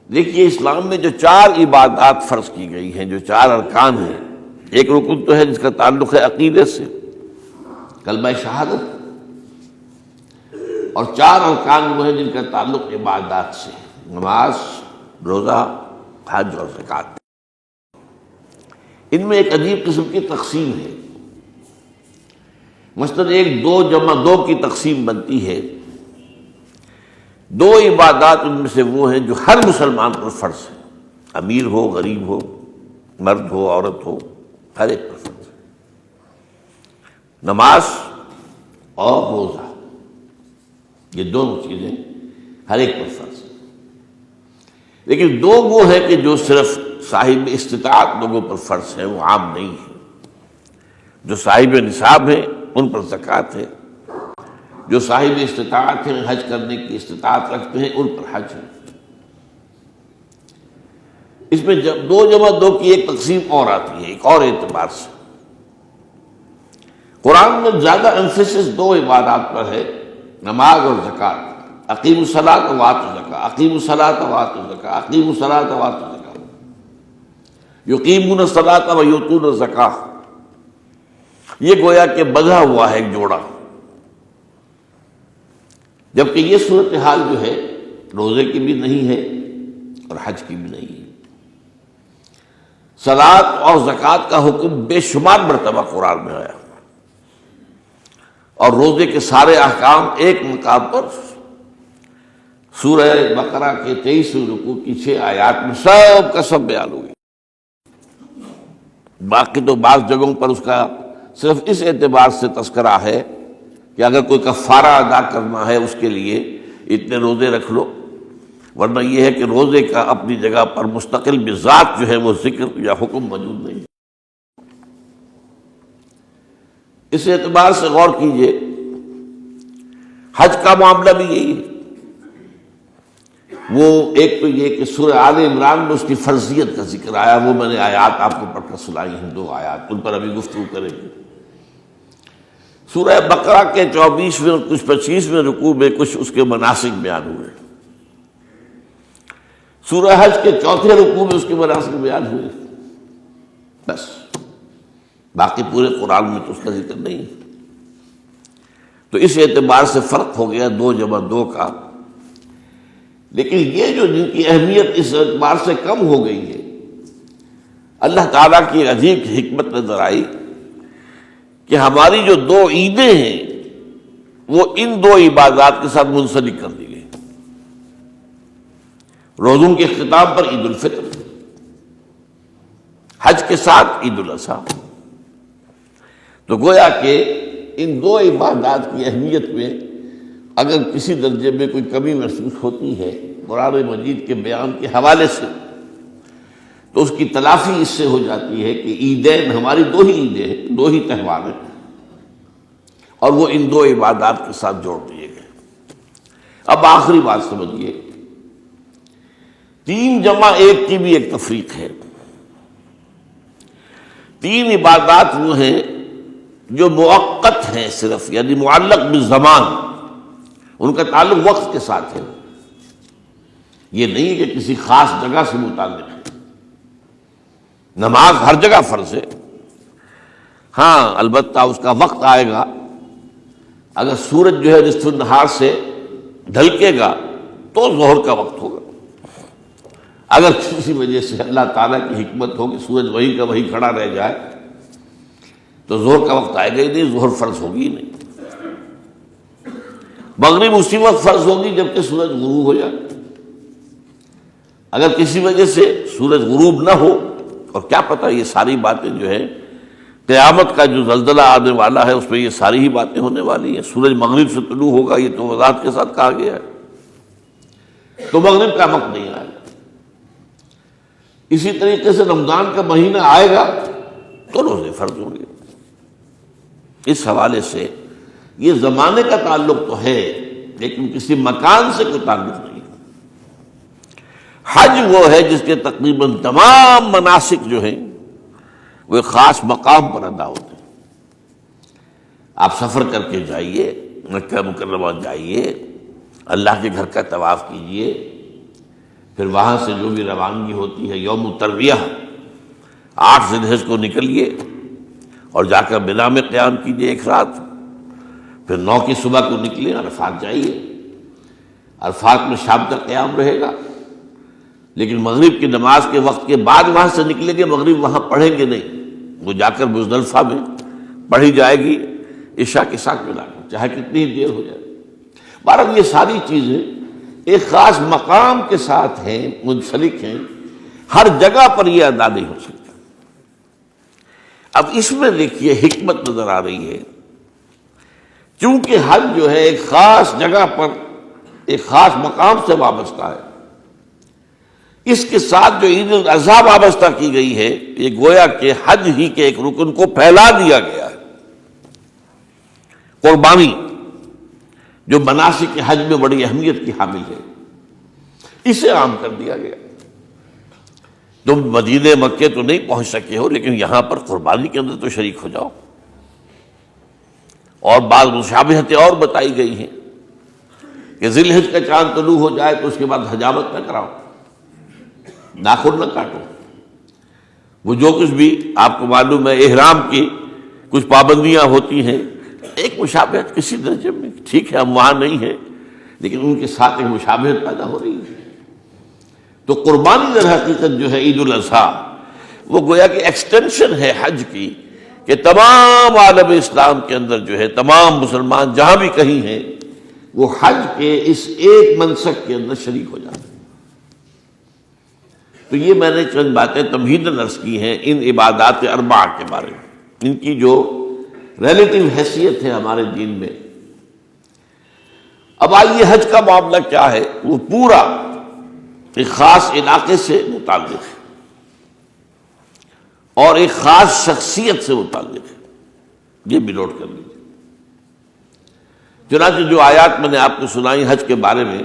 دیکھیے اسلام میں جو 4 عبادات فرض کی گئی ہیں، جو 4 ارکان ہیں، ایک رکن تو ہے جس کا تعلق ہے عقیدے سے، کلمہ شہادت، اور 4 ارکان وہ ہیں جن کا تعلق عبادات سے، نماز، روزہ، حج اور زکوٰۃ۔ ان میں ایک عجیب قسم کی تقسیم ہے، مثلاً 1 2 جمع 2 کی تقسیم بنتی ہے۔ 2 عبادات ان میں سے وہ ہیں جو ہر مسلمان پر فرض ہے، امیر ہو، غریب ہو، مرد ہو، عورت ہو، ہر ایک پر فرض ہے، نماز اور روزہ، یہ دونوں چیزیں ہر ایک پر فرض ہیں۔ لیکن 2 وہ ہیں کہ جو صرف صاحب استطاعت لوگوں پر فرض ہیں، وہ عام نہیں ہے۔ جو صاحب نصاب ہیں ان پر زکوٰۃ ہے، جو صاحب استطاعت ہیں، حج کرنے کی استطاعت رکھتے ہیں، ان پر حج ہے۔ اس میں 2 جمع 2 کی ایک تقسیم اور آتی ہے، ایک اور اعتبار سے۔ قرآن میں زیادہ ایمفیسس 2 عبادات پر ہے، نماز اور زکوٰۃ۔ اقیموا الصلاۃ وآتوا الزکاۃ، اقیموا الصلاۃ وآتوا الزکاۃ، اقیموا الصلاۃ وآتوا الزکاۃ، یقیمون الصلاۃ ویؤتون الزکاۃ۔ یہ گویا کہ بندھا ہوا ہے ایک جوڑا، جبکہ یہ صورتحال جو ہے روزے کی بھی نہیں ہے اور حج کی بھی نہیں ہے۔ صلاۃ اور زکوٰۃ کا حکم بے شمار مرتبہ قرآن میں آیا، اور روزے کے سارے احکام ایک مقام پر سورہ بقرہ کے 23ویں رکوع کی 6 آیات میں سب کا سب بیان ہوئی۔ باقی تو بعض جگہوں پر اس کا صرف اس اعتبار سے تذکرہ ہے کہ اگر کوئی کفارہ ادا کرنا ہے اس کے لیے اتنے روزے رکھ لو، ورنہ یہ ہے کہ روزے کا اپنی جگہ پر مستقل بذات جو ہے وہ ذکر یا حکم موجود نہیں۔ اس اعتبار سے غور کیجئے، حج کا معاملہ بھی یہی ہے۔ وہ ایک تو یہ کہ سورہ آل عمران میں اس کی فرضیت کا ذکر آیا، وہ میں نے آیات آپ کو پڑھ کر سنائی ہیں، 2 آیات، ان پر ابھی گفتگو کریں گے۔ سورہ بقرہ کے 24ویں اور کچھ 25ویں رکوع میں کچھ اس کے مناسک بیان ہوئے، سورہ حج کے 4تھے رکوع میں اس کے مناسک بیان ہوئے، بس باقی پورے قرآن میں تو اس کا ذکر نہیں ہے۔ تو اس اعتبار سے فرق ہو گیا 2 جمع 2 کا۔ لیکن یہ جو جن کی اہمیت اس اعتبار سے کم ہو گئی ہے، اللہ تعالیٰ کی عجیب حکمت نظر آئی کہ ہماری جو 2 عیدیں ہیں وہ ان 2 عبادات کے ساتھ منسلک کر دی گئی۔ روزوں کے اختتام پر عید الفطر، حج کے ساتھ عید الاضحیٰ۔ تو گویا کہ ان 2 عبادات کی اہمیت میں اگر کسی درجے میں کوئی کمی محسوس ہوتی ہے قرآن مجید کے بیان کے حوالے سے، تو اس کی تلافی اس سے ہو جاتی ہے کہ عیدین ہماری 2 ہی عیدیں ہیں، 2 ہی تہوار ہیں، اور وہ ان 2 عبادات کے ساتھ جوڑ دیے گئے۔ اب آخری بات سمجھیے، 3 جمع 1 کی بھی ایک تفریق ہے۔ 3 عبادات وہ ہیں جو مؤقت ہیں صرف، یعنی معلق بالزمان، ان کا تعلق وقت کے ساتھ ہے، یہ نہیں ہے کہ کسی خاص جگہ سے متعلق ہے۔ نماز ہر جگہ فرض ہے، ہاں البتہ اس کا وقت آئے گا، اگر سورج جو ہے نصف النہار سے ڈھلکے گا تو ظہر کا وقت ہوگا، اگر کسی وجہ سے اللہ تعالیٰ کی حکمت ہو کہ سورج وہیں کا وہیں کھڑا رہ جائے تو ظہر کا وقت آئے گا ہی نہیں، ظہر فرض ہوگی ہی نہیں۔ مغرب اسی وقت فرض ہوگی جبکہ سورج غروب ہو جائے، اگر کسی وجہ سے سورج غروب نہ ہو، اور کیا پتہ یہ ساری باتیں جو ہے قیامت کا جو زلزلہ آنے والا ہے اس میں یہ ساری ہی باتیں ہونے والی ہیں، سورج مغرب سے طلوع ہوگا یہ تو وضاحت کے ساتھ کہا گیا ہے، تو مغرب کا وقت نہیں آئے گا۔ اسی طریقے سے رمضان کا مہینہ آئے گا تو روزے فرض ہوں گے۔ اس حوالے سے یہ زمانے کا تعلق تو ہے لیکن کسی مکان سے کوئی تعلق نہیں۔ حج وہ ہے جس کے تقریباً تمام مناسک جو ہیں وہ ایک خاص مقام پر ادا ہوتے ہیں۔ آپ سفر کر کے جائیے، مکہ مکرمہ جائیے، اللہ کے گھر کا طواف کیجیے، پھر وہاں سے جو بھی روانگی ہوتی ہے یوم الترویہ 8 ذی الحجہ کو نکلیے اور جا کر منا میں قیام کیجیے ایک رات، پھر 9 کی صبح کو نکلے عرفات جائیے، عرفات میں شام تک قیام رہے گا، لیکن مغرب کی نماز کے وقت کے بعد وہاں سے نکلیں گے، مغرب وہاں پڑھیں گے نہیں، وہ جا کر مزدلفہ میں پڑھی جائے گی عشاء کے ساتھ ملا کر، چاہے کتنی ہی دیر ہو جائے۔ بہرحال یہ ساری چیزیں ایک خاص مقام کے ساتھ ہیں، منسلک ہیں، ہر جگہ پر یہ ادا نہیں ہو سکتا۔ اب اس میں دیکھیے حکمت نظر آ رہی ہے، چونکہ حج جو ہے ایک خاص جگہ پر ایک خاص مقام سے وابستہ ہے، اس کے ساتھ جو عید الاضحیٰ وابستہ کی گئی ہے، یہ گویا کہ حج ہی کے ایک رکن کو پھیلا دیا گیا ہے۔ قربانی جو مناسک حج میں بڑی اہمیت کی حامل ہے، اسے عام کر دیا گیا۔ تم مدینے مکے تو نہیں پہنچ سکے ہو، لیکن یہاں پر قربانی کے اندر تو شریک ہو جاؤ۔ اور بعض مشابہتیں اور بتائی گئی ہیں کہ ذی الحجہ کا چاند طلوع ہو جائے تو اس کے بعد حجامت نہ کراؤ، ناخن نہ کاٹو، وہ جو کچھ بھی آپ کو معلوم ہے احرام کی کچھ پابندیاں ہوتی ہیں، ایک مشابہت کسی درجے میں، ٹھیک ہے ہم وہاں نہیں ہیں لیکن ان کے ساتھ ایک مشابہت پیدا ہو رہی ہے۔ تو قربانی در حقیقت جو ہے عید الاضحیٰ، وہ گویا کہ ایکسٹینشن ہے حج کی، کہ تمام عالم اسلام کے اندر جو ہے تمام مسلمان جہاں بھی کہیں ہیں وہ حج کے اس ایک منسک کے اندر شریک ہو جاتے ہیں۔ تو یہ میں نے چند باتیں تمہیداً عرض کی ہیں ان عبادات اربعہ کے بارے میں، ان کی جو ریلیٹیو حیثیت ہے ہمارے دین میں۔ اب آئیے حج کا معاملہ کیا ہے، وہ پورا ایک خاص علاقے سے متعلق ہے اور ایک خاص شخصیت سے متعلق ہے، یہ بھی نوٹ کر لیجیے۔ چنانچہ جو آیات میں نے آپ کو سنائی حج کے بارے میں،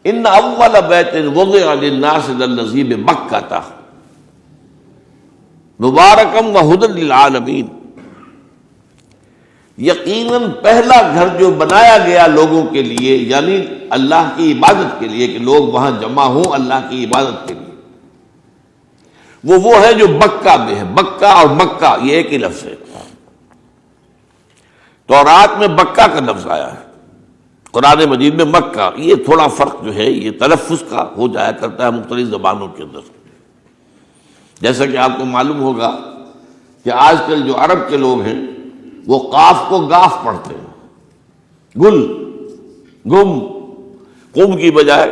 ان اول بیت وضع للناس للذی بمکہ مبارکا وہدی للعالمین، یقیناً پہلا گھر جو بنایا گیا لوگوں کے لیے، یعنی اللہ کی عبادت کے لیے، کہ لوگ وہاں جمع ہوں اللہ کی عبادت کے لیے، وہ ہے جو بکہ میں ہے۔ بکہ اور مکہ یہ ایک ہی لفظ ہے، تورات میں بکہ کا لفظ آیا ہے، قرآن مجید میں مکہ۔ یہ تھوڑا فرق جو ہے یہ تلفظ کا ہو جایا کرتا ہے مختلف زبانوں کے اندر، جیسا کہ آپ کو معلوم ہوگا کہ آج کل جو عرب کے لوگ ہیں وہ قاف کو گاف پڑھتے ہیں، گل گم، قم کی بجائے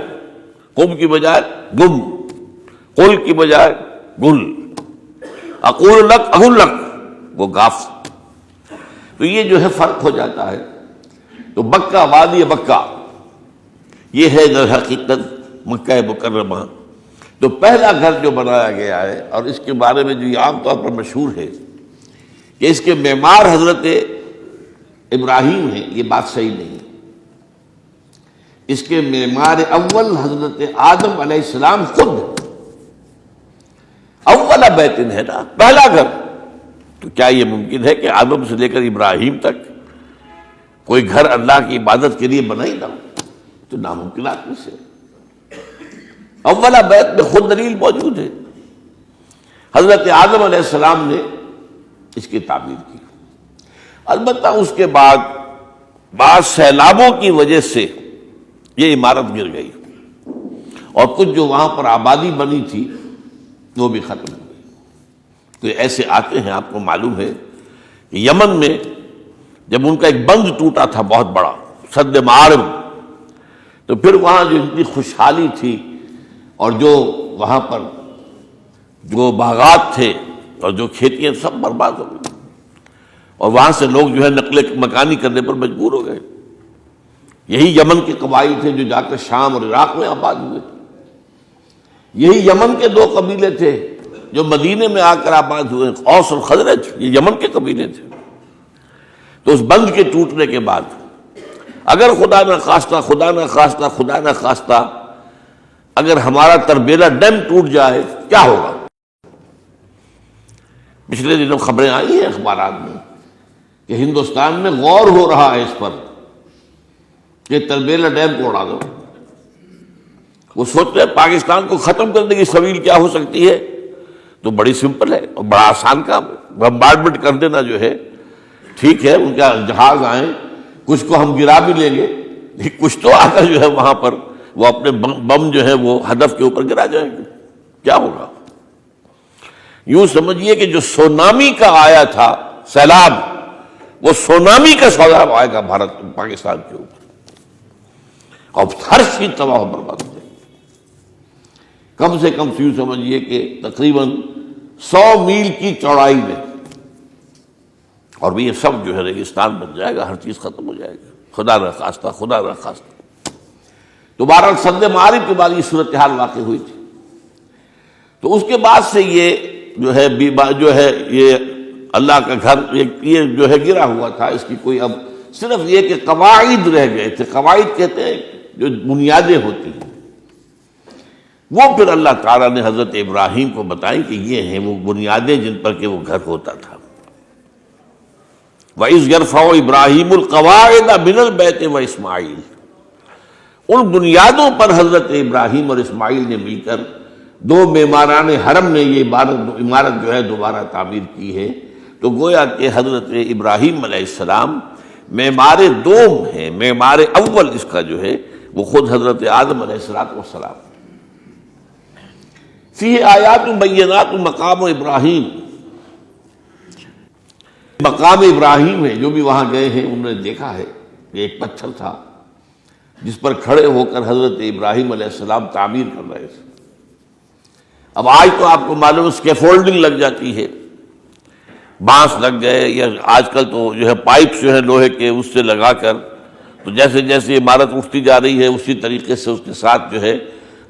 گم، قل کی بجائے گل، اقول لک اقول لک، وہ گاف۔ تو یہ جو ہے فرق ہو جاتا ہے۔ تو بکہ، وادی بکہ، یہ ہے در حقیقت مکہ مکرمہ۔ تو پہلا گھر جو بنایا گیا ہے، اور اس کے بارے میں جو یہ عام طور پر مشہور ہے کہ اس کے معمار حضرت ابراہیم ہیں، یہ بات صحیح نہیں ہے۔ اس کے معمار اول حضرت آدم علیہ السلام خود، اول بیت ہے نا، پہلا گھر۔ تو کیا یہ ممکن ہے کہ آدم سے لے کر ابراہیم تک کوئی گھر اللہ کی عبادت کے لیے بنا ہی نہ ہو؟ تو ناممکنات میں سے اولا بیت میں خود دلیل موجود ہے، حضرت آدم علیہ السلام نے اس کی تعمیر کی۔ البتہ اس کے بعد بعض سیلابوں کی وجہ سے یہ عمارت گر گئی اور کچھ جو وہاں پر آبادی بنی تھی وہ بھی ختم ہو گئی۔ تو ایسے آتے ہیں، آپ کو معلوم ہے کہ یمن میں جب ان کا ایک بند ٹوٹا تھا بہت بڑا، سد معارم، تو پھر وہاں جو اتنی خوشحالی تھی اور جو وہاں پر جو باغات تھے اور جو کھیتیاں سب برباد ہو گئی، اور وہاں سے لوگ جو ہے نقل مکانی کرنے پر مجبور ہو گئے۔ یہی یمن کے قبائل تھے جو جا کر شام اور عراق میں آباد ہوئے، یہی یمن کے 2 قبیلے تھے جو مدینے میں آ کر آباد ہوئے، اوس اور خزرج، یہ یمن کے قبیلے تھے۔ تو اس بند کے ٹوٹنے کے بعد اگر خدا نہ خواستہ اگر ہمارا تربیلا ڈیم ٹوٹ جائے کیا ہوگا؟ پچھلے دنوں خبریں آئی ہیں اخبارات میں کہ ہندوستان میں غور ہو رہا ہے اس پر کہ تربیلا ڈیم کو اڑا دو۔ وہ سوچتے ہیں پاکستان کو ختم کرنے کی سبیل کیا ہو سکتی ہے، تو بڑی سمپل ہے اور بڑا آسان کام ہے، بمبارڈمنٹ کر دینا جو ہے، ٹھیک ہے ان کا جہاز آئیں، کچھ کو ہم گرا بھی لیں گے، لیکن کچھ تو آ کر جو ہے وہاں پر وہ اپنے بم جو ہے وہ ہدف کے اوپر گرا جائیں گے، کیا ہوگا؟ یوں سمجھیے کہ جو سونامی کا آیا تھا سیلاب، وہ سونامی کا سیلاب آئے گا بھارت پاکستان کے اوپر، اور ہر چیز تباہ و برباد ہو جائے گی۔ کم سے کم یوں سمجھیے کہ تقریباً 100 میل کی چوڑائی میں، اور یہ سب جو ہے ریگستان بن جائے گا، ہر چیز ختم ہو جائے گی، خدا نخواستہ، خدا نخواستہ۔ تو بہرحال سد معارف کے بعد یہ صورتحال واقع ہوئی تھی، تو اس کے بعد سے یہ جو ہے یہ اللہ کا گھر یہ جو ہے گرا ہوا تھا، اس کی کوئی اب صرف یہ کہ قواعد رہ گئے تھے۔ قواعد کہتے ہیں جو بنیادیں ہوتی ہیں، وہ پھر اللہ تعالیٰ نے حضرت ابراہیم کو بتائیں کہ یہ ہیں وہ بنیادیں جن پر کہ وہ گھر ہوتا تھا۔ وَإِذْ يَرْفَعُ إِبْرَاهِيمُ الْقَوَاعِدَ مِنَ الْبَيْتِ وَإِسْمَاعِيلُ، ان بنیادوں پر حضرت ابراہیم اور اسماعیل نے مل کر دو معماران حرم نے یہ عمارت جو ہے دوبارہ تعمیر کی ہے۔ تو گویا کہ حضرت ابراہیم علیہ السلام معمار دوم ہیں، معمار اول اس کا جو ہے وہ خود حضرت آدم علیہ السلام۔ فیہ آیات بینات مقام ابراہیم، مقام ابراہیم ہے، جو بھی وہاں گئے ہیں انہوں نے دیکھا ہے کہ ایک پتھر تھا جس پر کھڑے ہو کر حضرت ابراہیم علیہ السلام تعمیر کر رہے تھے۔ اب آج تو آپ کو معلوم اسکیفولڈنگ لگ جاتی ہے، بانس لگ گئے، یا آج کل تو جو ہے پائپس جو ہے لوہے کے اس سے لگا کر، تو جیسے جیسے عمارت اٹھتی جا رہی ہے اسی طریقے سے اس کے ساتھ جو ہے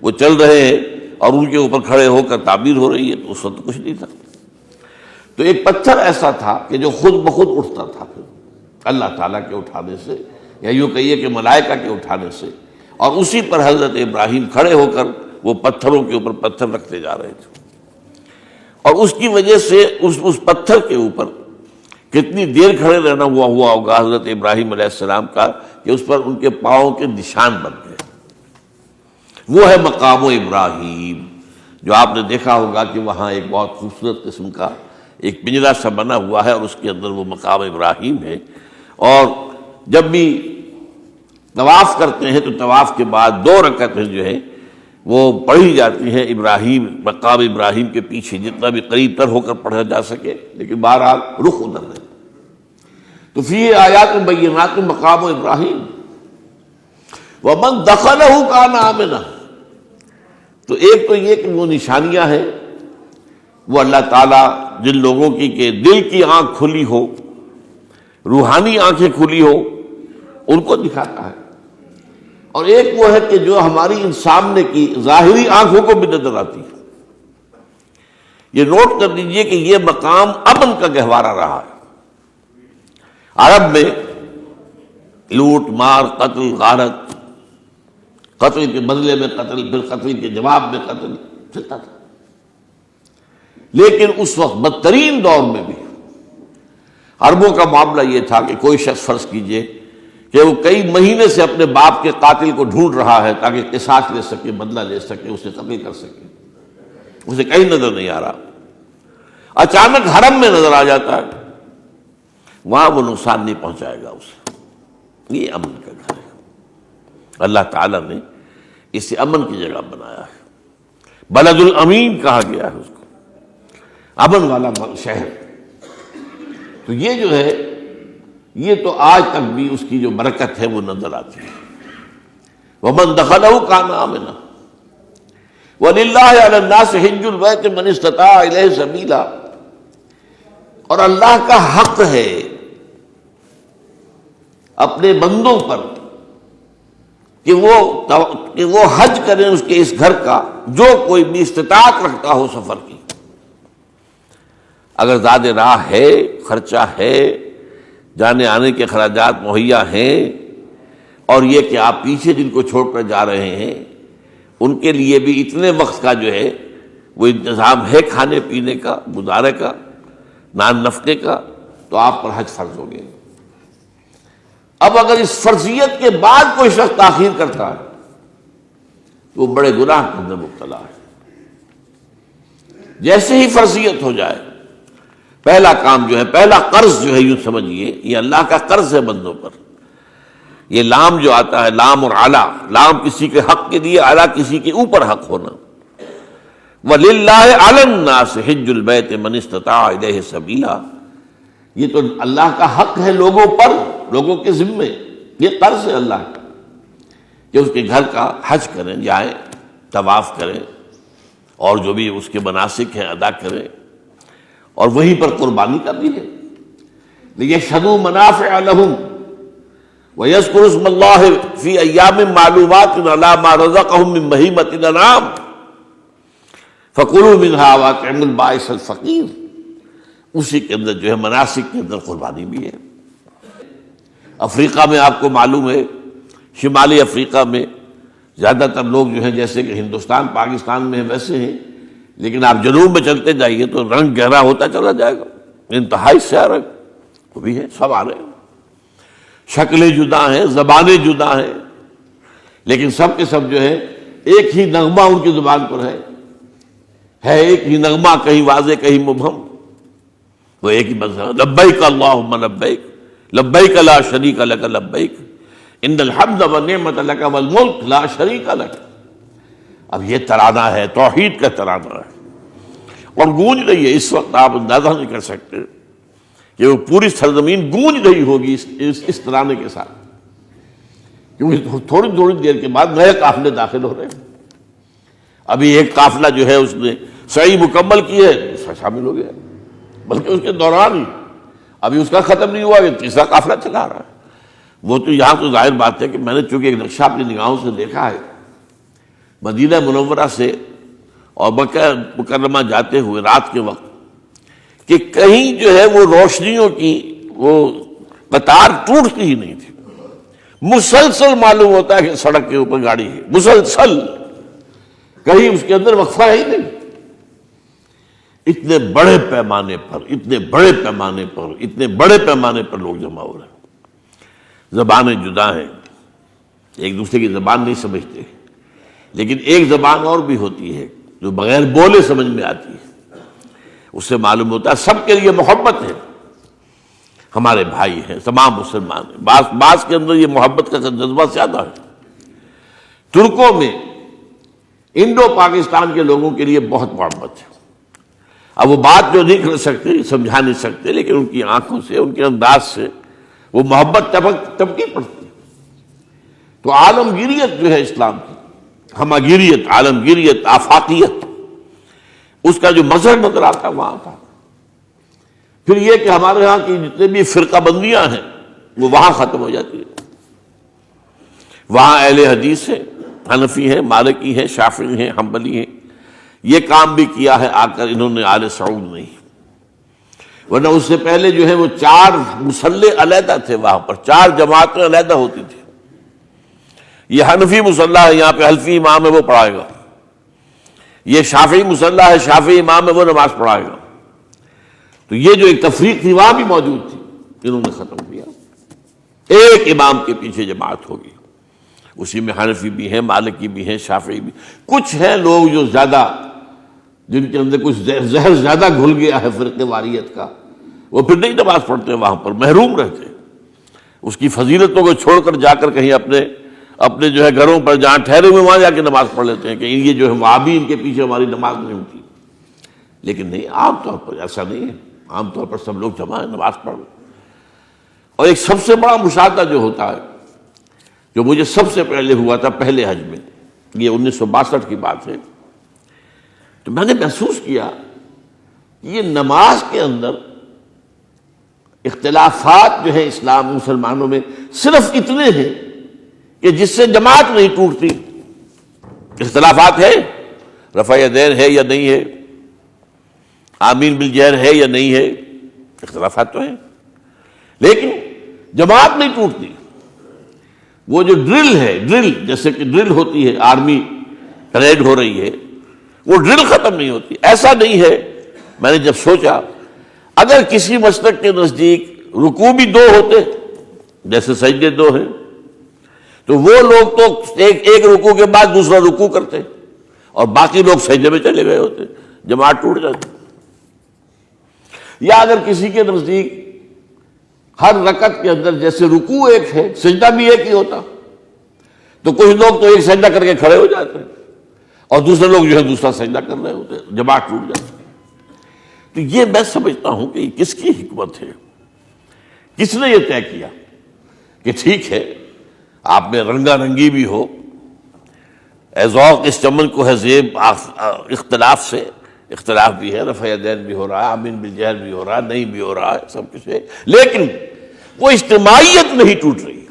وہ چل رہے ہیں اور ان کے اوپر کھڑے ہو کر تعمیر ہو رہی ہے۔ تو اس وقت کچھ نہیں تھا، تو ایک پتھر ایسا تھا کہ جو خود بخود اٹھتا تھا پھر اللہ تعالیٰ کے اٹھانے سے، یا یوں کہیے کہ ملائکہ کے اٹھانے سے، اور اسی پر حضرت ابراہیم کھڑے ہو کر وہ پتھروں کے اوپر پتھر رکھتے جا رہے تھے، اور اس کی وجہ سے اس پتھر کے اوپر کتنی دیر کھڑے رہنا ہوا ہوگا حضرت ابراہیم علیہ السلام کا کہ اس پر ان کے پاؤں کے نشان بن گئے۔ وہ ہے مقام ابراہیم، جو آپ نے دیکھا ہوگا کہ وہاں ایک بہت خوبصورت قسم کا ایک پنجرا سا بنا ہوا ہے، اور اس کے اندر وہ مقام ابراہیم ہے۔ اور جب بھی طواف کرتے ہیں تو طواف کے بعد 2 رکعتیں جو ہے وہ پڑھی جاتی ہیں ابراہیم، مقام ابراہیم کے پیچھے، جتنا بھی قریب تر ہو کر پڑھا جا سکے، لیکن بہرحال رخ ادھر ہے۔ تو فیہ آیات بینات مقام ابراہیم ومن دخلہ کان آمنا۔ تو ایک تو یہ کہ وہ نشانیاں ہیں، وہ اللہ تعالیٰ جن لوگوں کی کہ دل کی آنکھ کھلی ہو، روحانی آنکھیں کھلی ہو، ان کو دکھاتا ہے، اور ایک وہ ہے کہ جو ہماری ان سامنے کی ظاہری آنکھوں کو بھی نظر آتی ہے۔ یہ نوٹ کر لیجئے کہ یہ مقام امن کا گہوارہ رہا ہے۔ عرب میں لوٹ مار، قتل، غارت، قتل کے بدلے میں قتل، پھر قتل کے جواب میں قتل چلتا تھا، لیکن اس وقت بدترین دور میں بھی عربوں کا معاملہ یہ تھا کہ کوئی شخص فرض کیجئے کہ وہ کئی مہینے سے اپنے باپ کے قاتل کو ڈھونڈ رہا ہے تاکہ قصاص لے سکے، بدلہ لے سکے، اسے قتل کر سکے، اسے کہیں نظر نہیں آ رہا، اچانک حرم میں نظر آ جاتا ہے، وہاں وہ نقصان نہیں پہنچائے گا اسے۔ یہ امن کا گھر ہے، اللہ تعالیٰ نے اسے امن کی جگہ بنایا ہے، بلد الامین کہا گیا ہے اس کو، امن والا شہر۔ تو یہ جو ہے یہ تو آج تک بھی اس کی جو برکت ہے وہ نظر آتی ہے۔ وَمَن دَخَلَهُ كَانَ آمِنًا وَلِلَّهِ عَلَى النَّاسِ حِجُّ الْبَيْتِ مَنِ اسْتَطَاعَ إِلَيْهِ سَبِيلًا، اور اللہ کا حق ہے اپنے بندوں پر کہ وہ حج کریں اس کے اس گھر کا، جو کوئی بھی استطاعت رکھتا ہو سفر کی۔ اگر زاد راہ ہے، خرچہ ہے، جانے آنے کے اخراجات مہیا ہیں، اور یہ کہ آپ پیچھے جن کو چھوڑ کر جا رہے ہیں ان کے لیے بھی اتنے وقت کا جو ہے وہ انتظام ہے کھانے پینے کا، گزارے کا، نان نفقے کا، تو آپ پر حج فرض ہو گئے۔ اب اگر اس فرضیت کے بعد کوئی شخص تاخیر کرتا ہے تو وہ بڑے گناہ کے اندر مبتلا ہے۔ جیسے ہی فرضیت ہو جائے، پہلا کام جو ہے، پہلا قرض جو ہے، یوں سمجھیے یہ اللہ کا قرض ہے بندوں پر۔ یہ لام جو آتا ہے، لام اور اعلیٰ، لام کسی کے حق کے لیے، اعلیٰ کسی کے اوپر حق ہونا۔ وَلِلَّهِ عَلَى النَّاسِ حِجُّ الْبَيْتِ مَنِ اسْتَطَاعَ إِلَيْهِ سَبِيلًا، یہ تو اللہ کا حق ہے لوگوں پر، لوگوں کے ذمے، یہ قرض ہے اللہ کا کہ اس کے گھر کا حج کریں، جائیں، طواف کریں، اور جو بھی اس کے مناسک ہیں ادا کریں، اور وہیں پر قربانی کرنی ہے۔ لِيَشْهَدُوا مَنَافِعَ لَهُمْ وَيَذْكُرُوا اسْمَ اللَّهِ فِي أَيَّامٍ مَّعْلُومَاتٍ عَلَىٰ مَا رَزَقَهُم مِّن بَهِيمَةِ الْأَنْعَامِ فَكُلُوا مِنْهَا وَأَطْعِمُوا الْبَائِسَ الْفَقِيرَ، اسی کے اندر جو ہے مناسک کے اندر قربانی بھی ہے۔ افریقہ میں آپ کو معلوم ہے، شمالی افریقہ میں زیادہ تر لوگ جو ہیں جیسے کہ ہندوستان پاکستان میں ویسے ہیں، لیکن آپ جنوب میں چلتے جائیے تو رنگ گہرا ہوتا چلا جائے گا، انتہائی سیاہ رنگ وہ بھی ہے، سب آ رہے ہیں، شکلیں جدا ہیں، زبانیں جدا ہیں، لیکن سب کے سب جو ہے ایک ہی نغمہ ان کی زبان پر ہے ایک ہی نغمہ، کہیں واضح کہیں مبہم، وہ ایک ہی مذہب، لبیک اللہم لبیک لبیک لا شریک لک لبیک ان الحمد والنعمت لک والملک لا شریک لک۔ اب یہ ترانہ ہے، توحید کا ترانہ ہے، اور گونج رہی ہے اس وقت، آپ اندازہ نہیں کر سکتے کہ وہ پوری سرزمین گونج رہی ہوگی اس ترانے کے ساتھ، کیونکہ تھوڑی تھوڑی دیر کے بعد نئے قافلے داخل ہو رہے ہیں۔ ابھی ایک قافلہ جو ہے اس نے سعی مکمل کی ہے، شامل ہو گیا، بلکہ اس کے دوران ہی ابھی اس کا ختم نہیں ہوا کہ تیسرا قافلہ چلا رہا ہے۔ وہ تو یہاں تو ظاہر بات ہے کہ میں نے چونکہ ایک نقشہ اپنی نگاہوں سے دیکھا ہے، مدینہ منورہ سے اور مکہ مکرمہ جاتے ہوئے رات کے وقت، کہ کہیں جو ہے وہ روشنیوں کی وہ قطار ٹوٹتی ہی نہیں تھی، مسلسل معلوم ہوتا ہے کہ سڑک کے اوپر گاڑی ہے، مسلسل، کہیں اس کے اندر وقفہ ہی نہیں۔ اتنے بڑے پیمانے پر، اتنے بڑے پیمانے پر، اتنے بڑے پیمانے پر لوگ جمع ہو رہے ہیں۔ زبانیں جدا ہیں، ایک دوسرے کی زبان نہیں سمجھتے، لیکن ایک زبان اور بھی ہوتی ہے جو بغیر بولے سمجھ میں آتی ہے، اس سے معلوم ہوتا ہے سب کے لیے محبت ہے، ہمارے بھائی ہیں، تمام مسلمان ہیں۔ بعض کے اندر یہ محبت کا جذبہ زیادہ ہے۔ ترکوں میں انڈو پاکستان کے لوگوں کے لیے بہت محبت ہے۔ اب وہ بات جو نہیں کر سکتے، سمجھا نہیں سکتے، لیکن ان کی آنکھوں سے، ان کے انداز سے وہ محبت ٹپکی پڑتی ہے۔ تو عالمگیریت جو ہے اسلام کی، ہمگیریت، عالمگیریت، آفاقیت، اس کا جو مظہر نظر آتا وہاں تھا۔ پھر یہ کہ ہمارے ہاں کی جتنے بھی فرقہ بندیاں ہیں وہ وہاں ختم ہو جاتی ہے۔ وہاں اہل حدیث ہیں، حنفی ہیں، مالکی ہیں، شافعی ہیں، حنبلی ہیں، یہ کام بھی کیا ہے آ کر انہوں نے آل سعود نہیں، ورنہ اس سے پہلے جو ہے وہ 4 مصلے علیحدہ تھے، وہاں پر 4 جماعتیں علیحدہ ہوتی تھی۔ یہ حنفی مصلح ہے، یہاں پہ حنفی امام ہے وہ پڑھائے گا، یہ شافعی مصلح ہے، شافعی امام ہے وہ نماز پڑھائے گا۔ تو یہ جو ایک تفریق تھی وہاں بھی موجود تھی، انہوں نے ختم کیا، ایک امام کے پیچھے جماعت ہوگی، اسی میں حنفی بھی ہیں، مالکی بھی ہیں، شافعی بھی، کچھ ہیں لوگ جو زیادہ، جن کے اندر کچھ زہر زیادہ گھل گیا ہے فرقے واریت کا، وہ پھر نہیں نماز پڑھتے، وہاں پر محروم رہتے، اس کی فضیلتوں کو چھوڑ کر جا کر کہیں اپنے جو ہے گھروں پر جہاں ٹھہرے ہوئے وہاں جا کے نماز پڑھ لیتے ہیں کہ یہ جو ہے وہابی ان کے پیچھے ہماری نماز نہیں ہوتی۔ لیکن نہیں، عام طور پر ایسا نہیں ہے، عام طور پر سب لوگ جمع ہیں، نماز پڑھ لیں۔ اور ایک سب سے بڑا مشاہدہ جو ہوتا ہے، جو مجھے سب سے پہلے ہوا تھا پہلے حج میں، یہ 1962 کی بات ہے، تو میں نے محسوس کیا کہ یہ نماز کے اندر اختلافات جو ہے اسلام مسلمانوں میں صرف اتنے ہیں کہ جس سے جماعت نہیں ٹوٹتی۔ اختلافات ہے، رفع یدین ہے یا نہیں ہے، آمین بالجہر ہے یا نہیں ہے، اختلافات تو ہیں، لیکن جماعت نہیں ٹوٹتی۔ وہ جو ڈرل ہے، ڈرل جیسے کہ ڈرل ہوتی ہے، آرمی پریڈ ہو رہی ہے، وہ ڈرل ختم نہیں ہوتی۔ ایسا نہیں ہے، میں نے جب سوچا اگر کسی مسلک کے نزدیک رکوع بھی 2 ہوتے، جیسے سجدے 2 ہیں، تو وہ لوگ تو ایک رکوع کے بعد دوسرا رکوع کرتے اور باقی لوگ سجدے میں چلے گئے ہوتے، جماعت ٹوٹ جاتی۔ یا اگر کسی کے نزدیک ہر رکعت کے اندر جیسے رکوع ایک ہے سجدہ بھی ایک ہی ہوتا، تو کچھ لوگ تو ایک سجدہ کر کے کھڑے ہو جاتے ہیں اور دوسرے لوگ جو ہے دوسرا سجدہ کر رہے ہوتے ہیں، جماعت ٹوٹ جاتی۔ تو یہ میں سمجھتا ہوں کہ یہ کس کی حکمت ہے، کس نے یہ طے کیا کہ ٹھیک ہے آپ میں رنگا رنگی بھی ہو، اے ذوق اس چمن کو ہے زیب اختلاف سے، اختلاف بھی ہے، رفع یدین بھی ہو رہا ہے، آمین بالجہر بھی ہو رہا ہے، نہیں بھی ہو رہا ہے، سب کچھ ہے، لیکن وہ اجتماعیت نہیں ٹوٹ رہی۔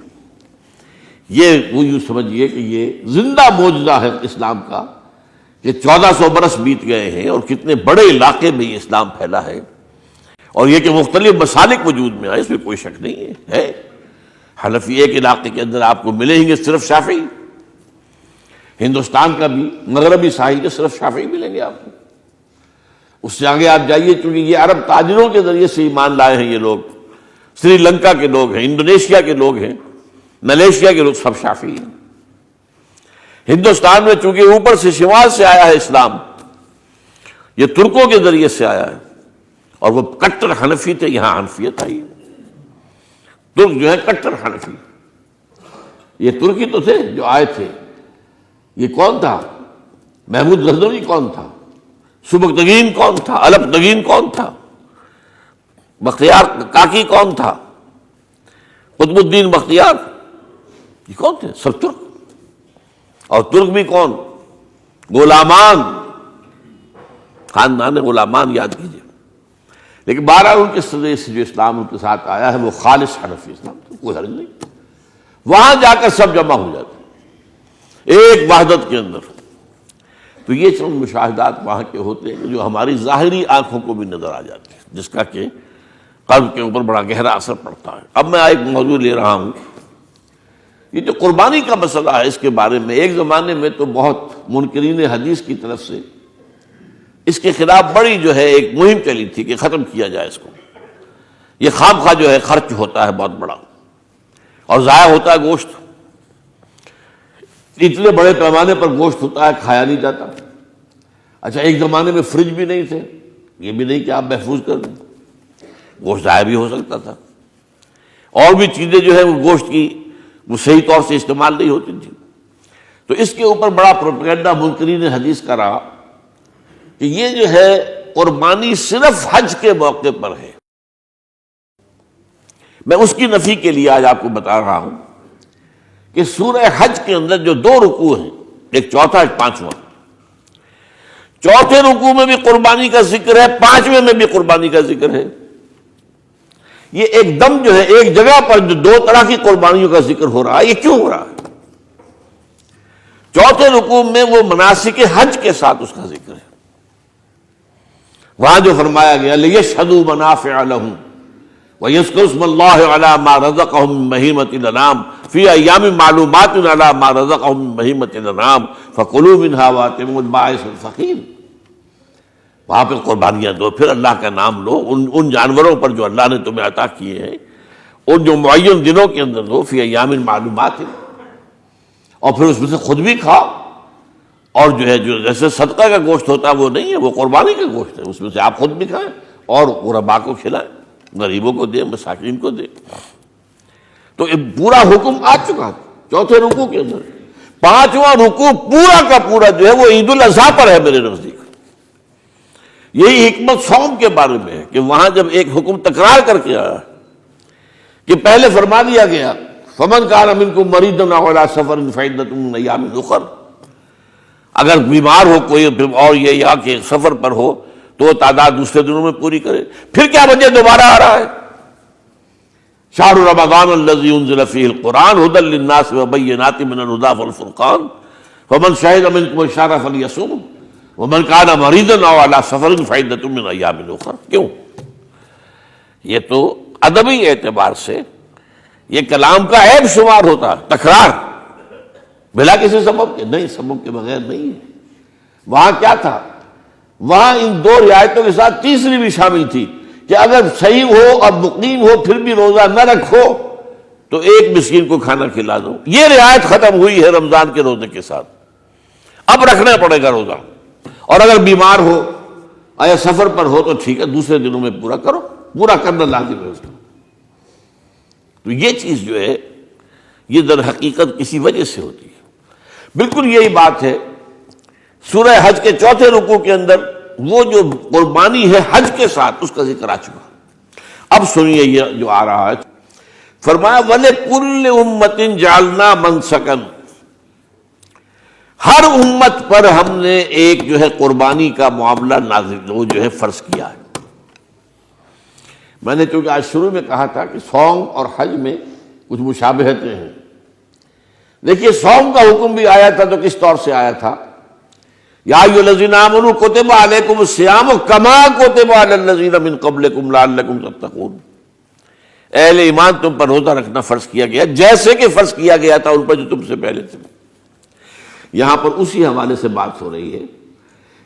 یہ وہ یوں سمجھیے کہ یہ زندہ معجزہ ہے اسلام کا کہ 1400 برس بیت گئے ہیں اور کتنے بڑے علاقے میں یہ اسلام پھیلا ہے، اور یہ کہ مختلف مسالک وجود میں آئے، اس میں کوئی شک نہیں ہے۔ حنفی ایک علاقے کے اندر آپ کو ملیں گے صرف شافعی، ہندوستان کا بھی مغربی ساحل کے صرف شافعی ملیں گے آپ کو۔ اس سے آگے آپ جائیے، چونکہ یہ عرب تاجروں کے ذریعے سے ایمان لائے ہیں یہ لوگ، سری لنکا کے لوگ ہیں، انڈونیشیا کے لوگ ہیں، ملیشیا کے لوگ، سب شافعی ہیں۔ ہندوستان میں چونکہ اوپر سے شمال سے آیا ہے اسلام، یہ ترکوں کے ذریعے سے آیا ہے اور وہ کٹر حنفی تھے، یہاں حنفیت آئی ہے۔ ترک جو ہے کٹر حنفی، یہ ترکی تو تھے جو آئے تھے۔ یہ کون تھا؟ محمود غزنوی کون تھا؟ سبکتگین کون تھا؟ الپتگین کون تھا؟ بختیار کاکی کون تھا؟ قطب الدین بختیار، یہ کون تھے؟ سب ترک۔ اور ترک بھی کون؟ غلامان، خاندان غلامان یاد کیجیے۔ لیکن بہرحال ان کے ذریعے سے جو اسلام ان کے ساتھ آیا ہے وہ خالص حنفی اسلام، کوئی حرج نہیں۔ وہاں جا کر سب جمع ہو جاتے ایک وحدت کے اندر۔ تو یہ چند مشاہدات وہاں کے ہوتے ہیں جو ہماری ظاہری آنکھوں کو بھی نظر آ جاتے ہیں، جس کا کہ قلب کے اوپر بڑا گہرا اثر پڑتا ہے۔ اب میں ایک موضوع لے رہا ہوں، یہ جو قربانی کا مسئلہ ہے، اس کے بارے میں ایک زمانے میں تو بہت منکرین حدیث کی طرف سے اس کے خلاف بڑی جو ہے ایک مہم چلی تھی کہ ختم کیا جائے اس کو، یہ خام خواہ جو ہے خرچ ہوتا ہے بہت بڑا اور ضائع ہوتا ہے گوشت، اتنے بڑے پیمانے پر گوشت ہوتا ہے، کھایا نہیں جاتا۔ اچھا ایک زمانے میں فریج بھی نہیں تھے، یہ بھی نہیں کہ آپ محفوظ کر دیں، گوشت ضائع بھی ہو سکتا تھا، اور بھی چیزیں جو ہے وہ گوشت کی وہ صحیح طور سے استعمال نہیں ہوتی تھی۔ تو اس کے اوپر بڑا پروپیگنڈا منکرین حدیث کا رہا کہ یہ جو ہے قربانی صرف حج کے موقع پر ہے۔ میں اس کی نفی کے لیے آج آپ کو بتا رہا ہوں کہ سورہ حج کے اندر جو 2 رکوع ہیں، ایک چوتھا ایک پانچواں، چوتھے رکوع میں بھی قربانی کا ذکر ہے، پانچویں میں بھی قربانی کا ذکر ہے۔ یہ ایک دم جو ہے ایک جگہ پر جو 2 طرح کی قربانیوں کا ذکر ہو رہا ہے، یہ کیوں ہو رہا ہے؟ چوتھے رکوع میں وہ مناسک حج کے ساتھ اس کا ذکر ہے، وہاں جو فرمایا گیا لِيَشْهَدُوا مَنَافِعَ لَهُمْ وَيَذْكُرُوا اسْمَ اللَّهِ عَلَىٰ مَا رَزَقَهُم مِّن بَهِيمَةِ الْأَنْعَامِ فِي أَيَّامٍ مَّعْلُومَاتٍ عَلَىٰ مَا رَزَقَهُم مِّن بَهِيمَةِ الْأَنْعَامِ فَكُلُوا مِنْهَا وَأَطْعِمُوا الْبَائِسَ الْفَقِيرَ۔ وہاں پہ قربانیاں دو، پھر اللہ کا نام لو ان جانوروں پر جو اللہ نے تمہیں عطا کیے ہیں، ان جو معین دنوں کے اندر دو، فی ایام معلومات، اور پھر اس میں سے خود بھی کھاؤ، اور جو ہے جو جیسے صدقہ کا گوشت ہوتا ہے وہ نہیں ہے، وہ قربانی کا گوشت ہے، اس میں سے آپ خود بھی کھائیں اور غرباء کو کھلائیں، غریبوں کو دیں، مساکین کو دیں۔ تو پورا حکم آ چکا ہے چوتھے رکوع کے اندر۔ پانچواں رکوع پورا کا پورا جو ہے وہ عید الاضحیٰ پر ہے میرے نزدیک۔ یہی حکمت صوم کے بارے میں ہے کہ وہاں جب ایک حکم تکرار کر کے آیا کہ پہلے فرما دیا گیا فَمَنْ كَانَ مِنْكُمْ مَرِيضًا أَوْ عَلَىٰ سَفَرٍ فَعِدَّةٌ مِّنْ أَيَّامٍ أُخَرَ، اگر بیمار ہو کوئی اور یہ یا کہ سفر پر ہو تو وہ تعداد دوسرے دنوں میں پوری کرے۔ پھر کیا وجہ دوبارہ آ رہا ہے؟ شہر رمضان الذی انزل فیہ القرآن ھدی للناس وبینات من الھدی والفرقان فمن شہد منکم الشہر فلیصمہ ومن کان مریضا او علی سفر فعدۃ من ایام اخر۔ کیوں؟ یہ تو ادبی اعتبار سے یہ کلام کا عیب شمار ہوتا ہے، تکرار بلا کسی سبب کے، نہیں سبب کے بغیر نہیں ہے۔ وہاں کیا تھا؟ وہاں ان 2 رعایتوں کے ساتھ تیسری بھی شامل تھی کہ اگر صحیح ہو اور مقیم ہو پھر بھی روزہ نہ رکھو تو ایک مسکین کو کھانا کھلا دو. یہ رعایت ختم ہوئی ہے رمضان کے روزے کے ساتھ. اب رکھنا پڑے گا روزہ, اور اگر بیمار ہو یا سفر پر ہو تو ٹھیک ہے, دوسرے دنوں میں پورا کرو, پورا کرنا لازم ہے اس کو. تو یہ چیز جو ہے یہ در حقیقت کسی وجہ سے ہوتی ہے. بالکل یہی بات ہے سورہ حج کے چوتھے رکوع کے اندر, وہ جو قربانی ہے حج کے ساتھ اس کا ذکر آ چکا. اب سنیے یہ جو آ رہا ہے, فرمایا وَلِكُلِّ أُمَّةٍ جَعَلْنَا مَنْسَكًا, ہر امت پر ہم نے ایک جو ہے قربانی کا معاملہ نازل وہ جو ہے فرض کیا ہے. میں نے چونکہ آج شروع میں کہا تھا کہ صوم اور حج میں کچھ مشابہتیں ہیں. دیکھیے صوم کا حکم بھی آیا تھا تو کس طور سے آیا تھا؟ یا ایھا الذین آمنوا کتب علیکم الصیام کما کتب علی الذین من قبلکم لعلکم تتقون, اہل ایمان تم پر روزہ رکھنا فرض کیا گیا جیسے کہ فرض کیا گیا تھا ان پر جو تم سے پہلے تھے. یہاں پر اسی حوالے سے بات ہو رہی ہے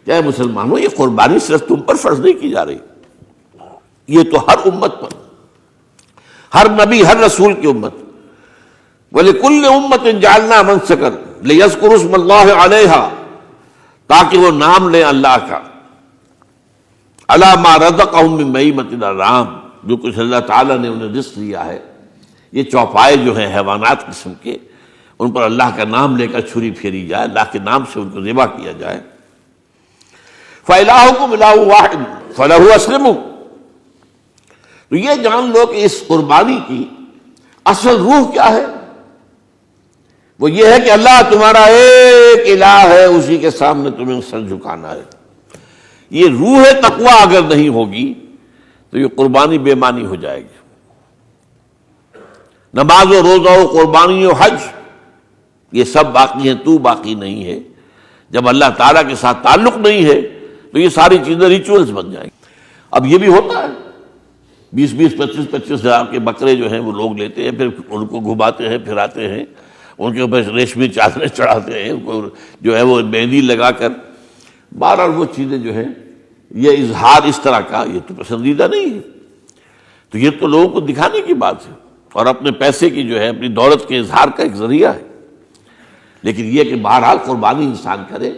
کہ اے مسلمانوں یہ قربانی صرف تم پر فرض نہیں کی جا رہی, یہ تو ہر امت پر, ہر نبی ہر رسول کی امت. وَلِكُلِّ أُمَّةٍ جَعَلْنَا مَنْسَكًا لِيَذْكُرُوا اسْمَ اللَّهِ عَلَيْهَا, تاکہ وہ نام لیں اللہ کا, عَلَىٰ مَا رَزَقَهُم مِّن بَهِیمَةِ الْأَنْعَامِ, جو کچھ اللہ تعالیٰ نے انہیں رزق دیا ہے. یہ چوپائے جو ہیں حیوانات قسم کے, ان پر اللہ کا نام لے کر چھری پھیری جائے, اللہ کے نام سے ان کو ذبح کیا جائے. فَإِلَٰهُكُمْ إِلَٰهٌ وَاحِدٌ فَلَهُ أَسْلِمُوا. تو یہ جان لو کہ اس قربانی کی اصل روح کیا ہے. وہ یہ ہے کہ اللہ تمہارا ایک الہ ہے, اسی کے سامنے تمہیں سر جھکانا ہے. یہ روح تقویٰ اگر نہیں ہوگی تو یہ قربانی بے معنی ہو جائے گی. نماز و روزہ و قربانی و حج یہ سب باقی ہیں, تو باقی نہیں ہے. جب اللہ تعالیٰ کے ساتھ تعلق نہیں ہے تو یہ ساری چیزیں ریچولز بن جائیں گی. اب یہ بھی ہوتا ہے 20-20, 25-25 ہزار کے بکرے جو ہیں وہ لوگ لیتے ہیں, پھر ان کو گھماتے ہیں, پھراتے ہیں, ان کے اوپر ریشمی چادریں چڑھاتے ہیں, ان کو جو ہے وہ مہندی لگا کر. بہرحال وہ چیزیں جو ہیں یہ اظہار اس طرح کا یہ تو پسندیدہ نہیں ہے. تو یہ تو لوگوں کو دکھانے کی بات ہے اور اپنے پیسے کی جو ہے اپنی دولت کے اظہار کا ایک ذریعہ ہے. لیکن یہ کہ بہرحال قربانی انسان کرے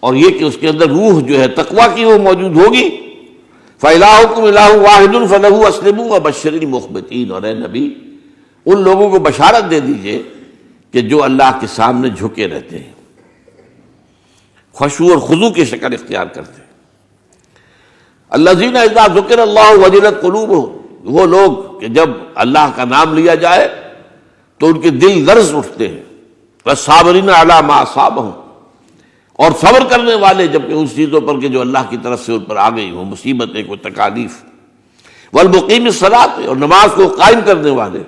اور یہ کہ اس کے اندر روح جو ہے تقویٰ کی وہ موجود ہوگی. فَإِلَٰهُكُمْ إِلَٰهٌ وَاحِدٌ فَلَهُ أَسْلِمُوا وَبَشِّرِ الْمُخْبِتِينَ. اور اے نبی ان لوگوں کو بشارت دے دیجئے کہ جو اللہ کے سامنے جھکے رہتے ہیں, خشوع اور خضوع کی شکل اختیار کرتے ہیں. الذین اذا ذکر اللہ وجلت قلوبہم, وہ لوگ کہ جب اللہ کا نام لیا جائے تو ان کے دل لرز اٹھتے ہیں. والصابرین علی ما اصابہم, اور صبر کرنے والے جبکہ اس چیزوں پر کہ جو اللہ کی طرف سے ان پر آ گئی ہوں, مصیبتیں, کوئی تکالیف. والمقیم الصلاۃ, اور نماز کو قائم کرنے والے.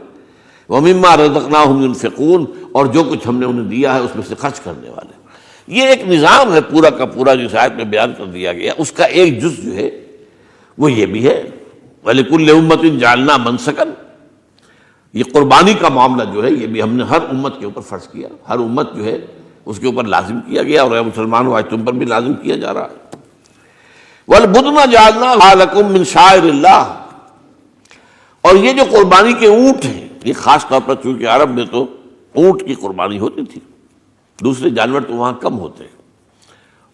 ومما رزقناہم ينفقون, اور جو کچھ ہم نے انہیں دیا ہے اس میں سے خرچ کرنے والے. یہ ایک نظام ہے پورا کا پورا جس آیت میں بیان کر دیا گیا. اس کا ایک جز جو ہے وہ یہ بھی ہے وَلِكُلِّ أُمَّةٍ جَعَلْنَا مَنْسَكًا. یہ قربانی کا معاملہ جو ہے یہ بھی ہم نے ہر امت کے اوپر فرض کیا, ہر امت جو ہے اس کے اوپر لازم کیا گیا, اور اے مسلمانوں آج تم پر بھی لازم کیا جا رہا ہے. وَالْبُدْنَ جَعَلْنَاهَا لَكُم مِّن شَعَائِرِ اللَّهِ, اور یہ جو قربانی کے اونٹ ہیں یہ خاص طور پر چونکہ عرب میں تو اونٹ کی قربانی ہوتی تھی, دوسرے جانور تو وہاں کم ہوتے ہیں,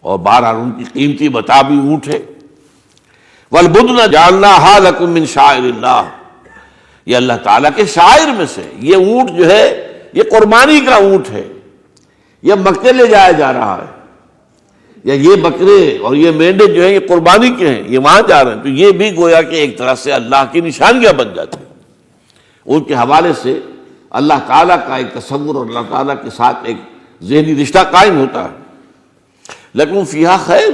اور بہرحال ان کی قیمتی متاع بھی اونٹ ہے. وَالْبُدْنَ جَعَلْنَاهَا لَكُم مِّن شَعَائِرِ اللَّهِ, یہ اللہ تعالیٰ کے شاعر میں سے. یہ اونٹ جو ہے یہ قربانی کا اونٹ ہے, یہ مکے لے جایا جا رہا ہے, یا یہ بکرے اور یہ مینڈے جو ہیں یہ قربانی کے ہیں, یہ وہاں جا رہے ہیں. تو یہ بھی گویا کہ ایک طرح سے اللہ کی نشانیاں بن جاتی ہیں. ان کے حوالے سے اللہ تعالیٰ کا ایک تصور اور اللہ تعالیٰ کے ساتھ ایک ذہنی رشتہ قائم ہوتا ہے. لیکن فیہا خیر,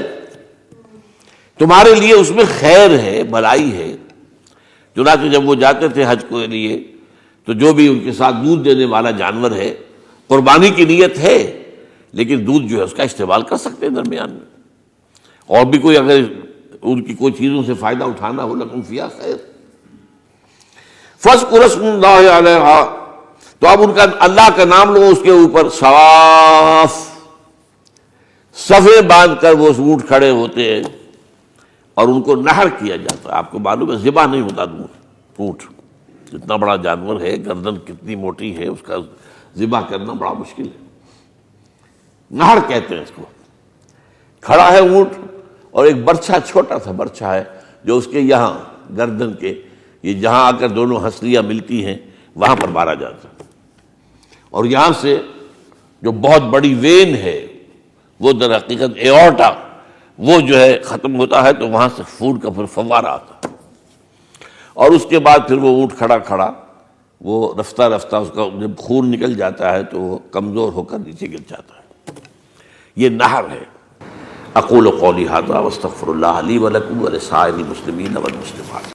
تمہارے لیے اس میں خیر ہے, بھلائی ہے. چنانچہ جب وہ جاتے تھے حج کے لیے تو جو بھی ان کے ساتھ دودھ دینے والا جانور ہے, قربانی کی نیت ہے لیکن دودھ جو ہے اس کا استعمال کر سکتے ہیں درمیان میں, اور بھی کوئی اگر ان کی کوئی چیزوں سے فائدہ اٹھانا ہو. لکم فیہا خیر. فاذکروا اسم اللہ علیہا, تو اب ان کا اللہ کا نام لو اس کے اوپر. صواف, صفے باندھ کر وہ اونٹ کھڑے ہوتے ہیں اور ان کو نحر کیا جاتا ہے. آپ کو معلوم ہے ذبح نہیں ہوتا اونٹ, اتنا بڑا جانور ہے، گردن کتنی موٹی ہے، اس کا ذبح کرنا بڑا مشکل ہے۔ نہر کہتے ہیں اس کو۔ کھڑا ہے اونٹ اور ایک برچھا، چھوٹا سا برچھا ہے جو اس کے یہاں گردن کے، یہ جہاں آ کر دونوں ہنسلیاں ملتی ہیں وہاں پر مارا جاتا ہے، اور یہاں سے جو بہت بڑی وین ہے وہ در حقیقت ایورٹا، وہ جو ہے ختم ہوتا ہے، تو وہاں سے خون کا پھر فوارہ آتا ہے، اور اس کے بعد پھر وہ اونٹ کھڑا کھڑا وہ رفتہ رفتہ اس کا جب خون نکل جاتا ہے تو وہ کمزور ہو کر نیچے گر جاتا ہے۔ یہ نہر ہے۔ اقول قولی ھذا واستغفر اللہ لی ولکم ولسائر المسلمین والمسلمات۔